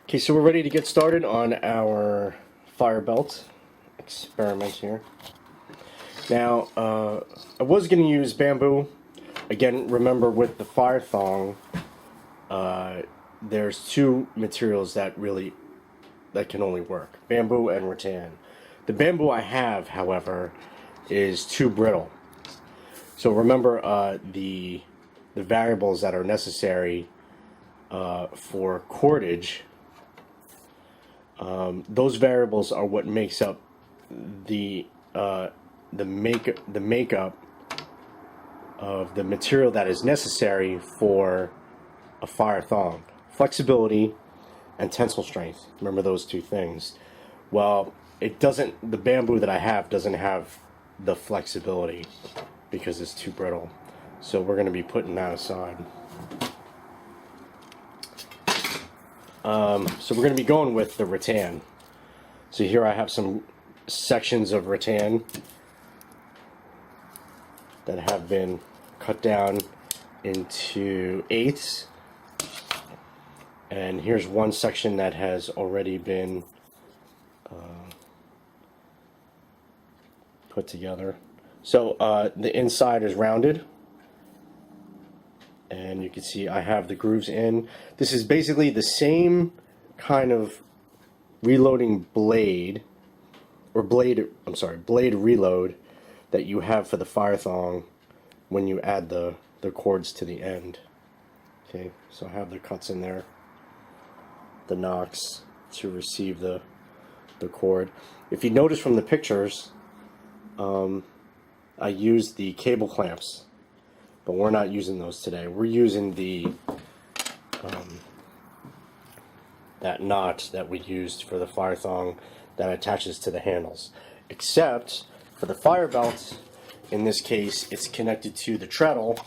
Okay, so we're ready to get started on our Phyre belt experiment here. Now, I was going to use bamboo. Again, remember with the Phyre thong, there's two materials that can only work: bamboo and rattan. The bamboo I have, however, is too brittle. So remember the variables that are necessary for cordage. Those variables are what makes up the makeup of the material that is necessary for a Phyre thong: flexibility and tensile strength. Remember those two things. Well, the bamboo that I have doesn't have the flexibility because it's too brittle. So we're going to be putting that aside. So we're going to be going with the rattan. So here I have some sections of rattan that have been cut down into eighths. And here's one section that has already been put together. So the inside is rounded. And you can see I have the grooves in. This is basically the same kind of reloading blade reload that you have for the Phyre thong when you add the cords to the end. Okay, so I have the cuts in there, the nocks to receive the cord. If you notice from the pictures, I used the cable clamps, but we're not using those today. We're using the that knot that we used for the Phyre thong that attaches to the handles. Except for the Phyre belt, in this case, it's connected to the treadle,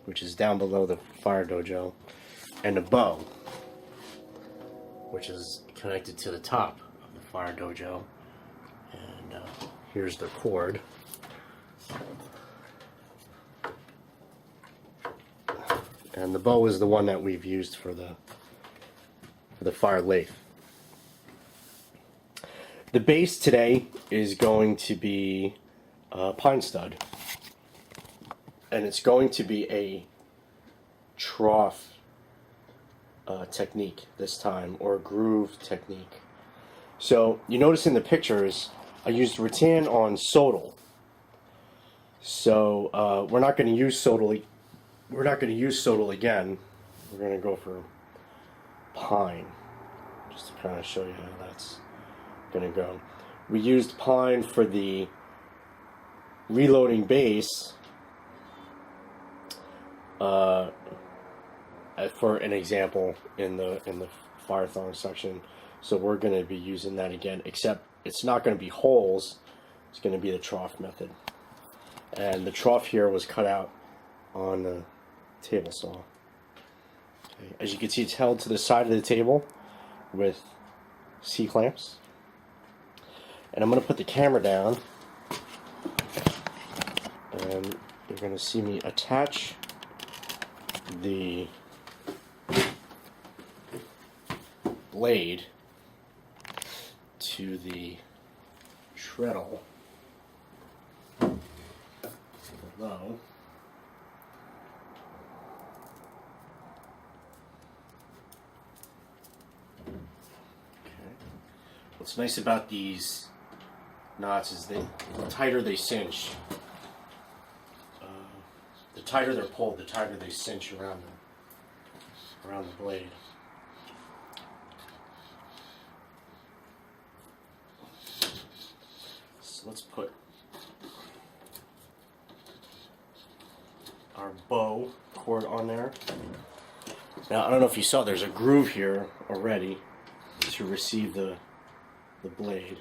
which is down below the Phyre Dojo, and a bow, which is connected to the top of the Phyre Dojo. And here's the cord. And the bow is the one that we've used for the Phyre lathe. The base today is going to be pine stud, and it's going to be a trough technique this time, or a groove technique. So you notice in the pictures I used rattan on sodal. So we're not going to use sodal. We're not going to use sodal again. We're going to go for pine, just to kind of show you how that's going to go. We used pine for the reloading base for an example in the Phyre thong section. So we're going to be using that again, except it's not going to be holes. It's going to be the trough method. And the trough here was cut out on the table saw. Okay. As you can see, it's held to the side of the table with C-clamps. And I'm going to put the camera down, and you're going to see me attach the blade to the treadle below. What's nice about these knots is the tighter they cinch, the tighter they're pulled, the tighter they cinch around the blade. So let's put our bow cord on there. Now I don't know if you saw, there's a groove here already to receive the blade.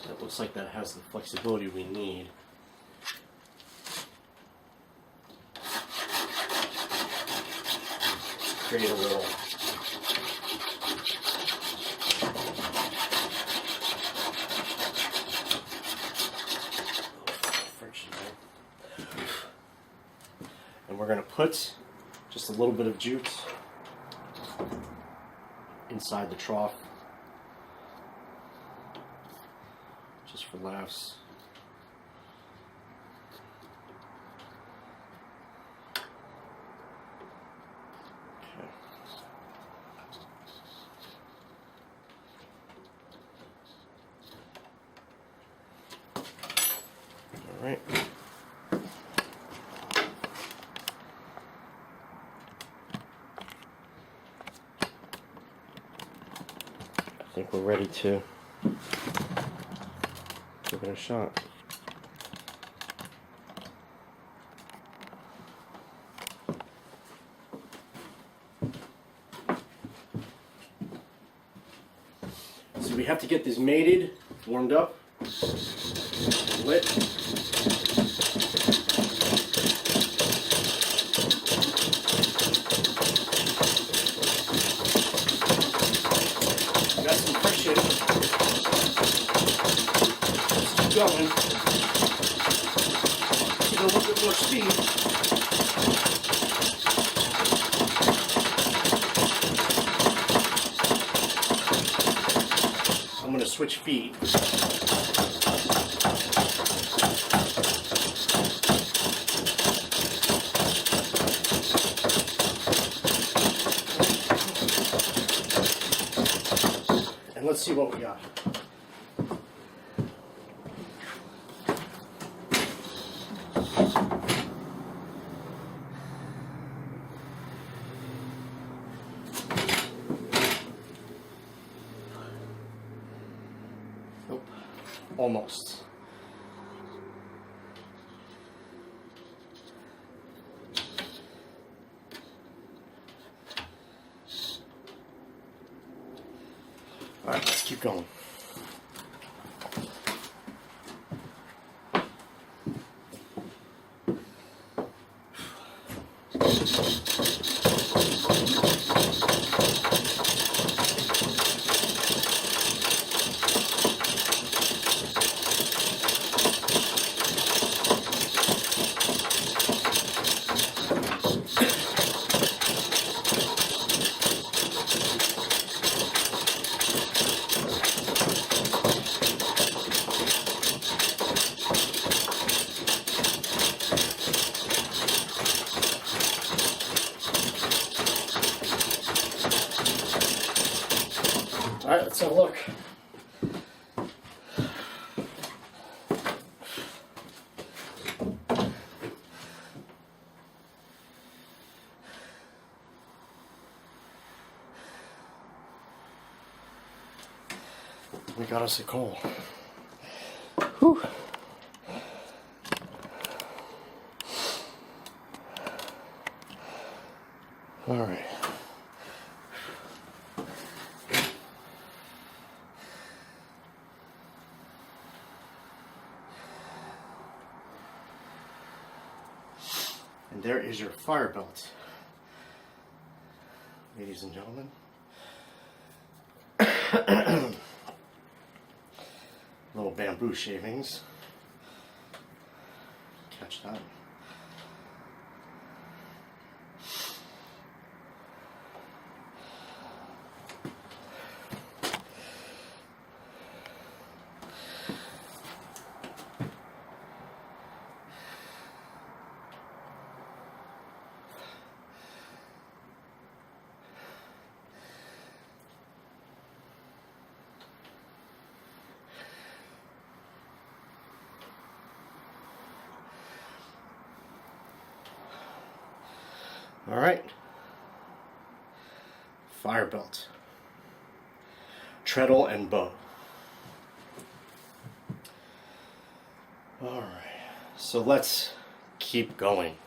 That looks like that has the flexibility we need. Create a little friction there. we're going to put just a little bit of jute inside the trough, just for laughs. Okay. All right. I think we're ready to give it a shot. So we have to get this mated, warmed up, lit. Got some friction. Let's keep going. Get a little bit more speed. I'm going to switch feet. And let's see what we got. Nope. Almost. All right, let's keep going. All right, let's have a look. We got us a coal. Whew. All right. And there is your Phyre belt, ladies and gentlemen. Little bamboo shavings. Catch that. All right, Phyre belt, treadle and bow. All right, so let's keep going.